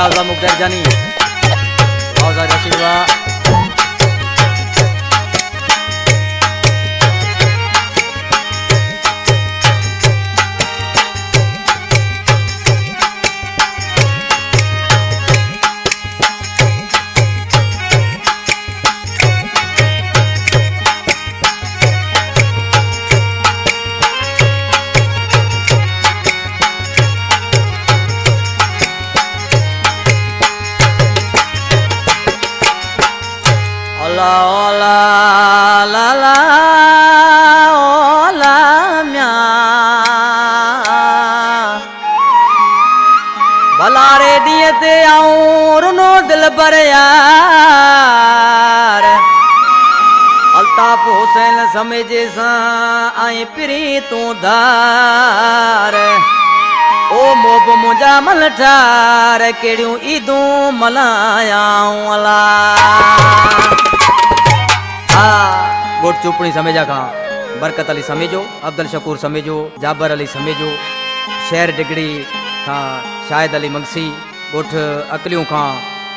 आज़ा मुख्तार जानी आज़ा रशीवा भलारे दिए ते आऊं रुनो दिल पर यार अल्ताफ हुसैन समझे सा आई पिरी तू धार ओ मोब मुझा मलठार केड़ियों ईदूं मलायाऊं अला गोट चुपड़ी समेजा का बरकत अली समेजो अब्दुल शकूर समेजो जाबर अली समेजो शेर डिगड़ी का शाहिद अली मगसी गोठ अकलियों का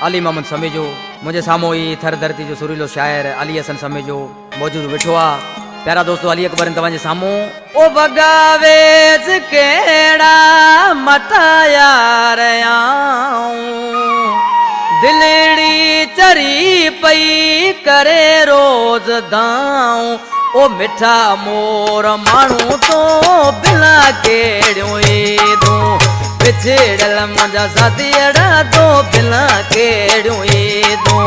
अली मोहम्मद समेजो मुझे सामो ही थर धरती जो सुरीलो शायर अली हसन समेजो मौजूद वेठो आ प्यारा दोस्तों अली अकबर तव्हांजे सामो ओ बगावेस केड़ा मटा यार दिलड़ी चरी पई करे रोज दाऊं ओ मिठा मोर मानू तो बिला केड़ियों ईदूं बिछड़ल मुंजा साथियड़ा तो बिला केड़ियों ईदूं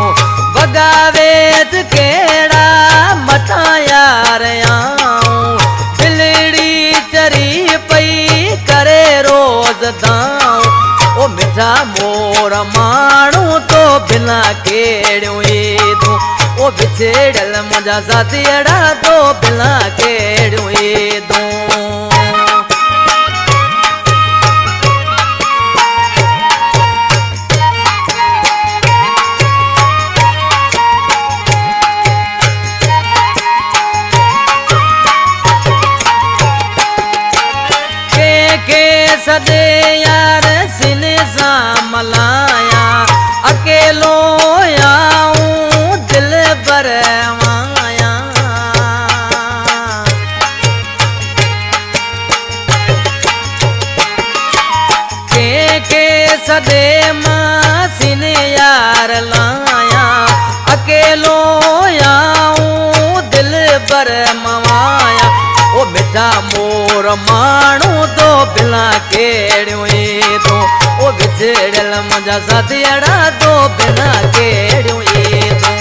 बगावेस केड़ा मटा यार दिलड़ी चरी पई करे रोज दाऊं ओ मिठा मोर मानू तो बिना केड़ियों ईदूं ओ बिछड़ल मुंजा साथियड़ा तो बिना केड़ियों ईदूं सदे यार सिने सा मलाया अकेलो आऊं दिल पर माया के सदे मां सिने यार लाया अकेलो आऊं दिल पर मवाया ओ मिठा मोर मानू तो बिना केड़ियों ईदूं ओ बिछड़ल मुंजा साथियड़ा तो बिना केड़ियों ईदूं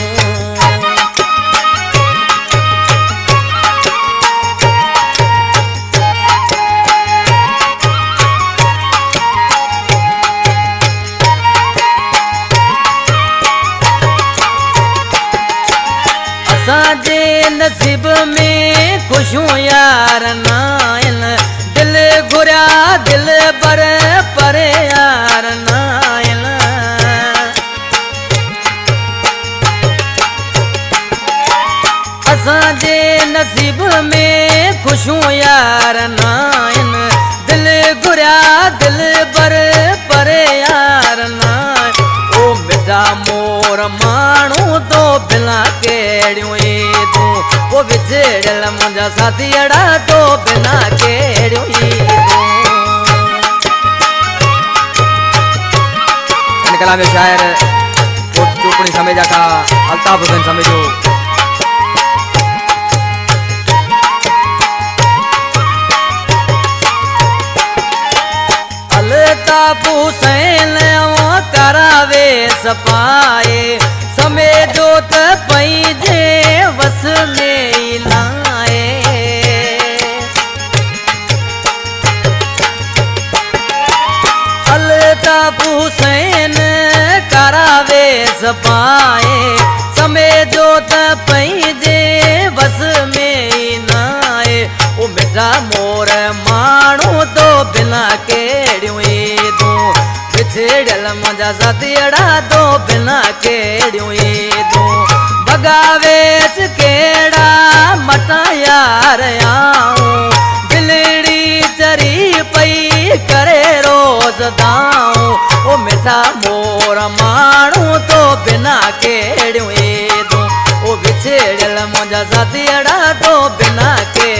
असांजे नसीब में खुशियों यार नाइन दिल घुरिया दिल पर यार नाइन असांजे नसीब में खुशियों यार नाइन दिल घुरिया दिल पर यार नाइन ओ मिठा मोर मानू तो बिना केड़ियों ईदूं ओ बिछड़ल मुंजा साथियड़ा तो बिना केड़ियों ईदूं इन कलाम शायर चुपड़ी समेजा का अल्ताफ हुसैन समेजो अल्ताफ हुसैन करावे सपाए समेजो त पैजे वस में लाए अल्ताफ हुसैन करावे सपाए समेजो त पैजे वस में नाए ओ मिठा मोर मानू तो बिना केड़ियों ईदूं बिछड़ल मुंजा साथियड़ा तो बिना केड़ियों ईदूं बगावेस केड़ा मटा यार आऊं दिलड़ी चरी पई करे रोज सदाऊं ओ मिठा मोर माण्हू तो बिना केड़ियूं दूं ओ बिछड़ियल मुंहिंजा साथियड़ा तो बिना के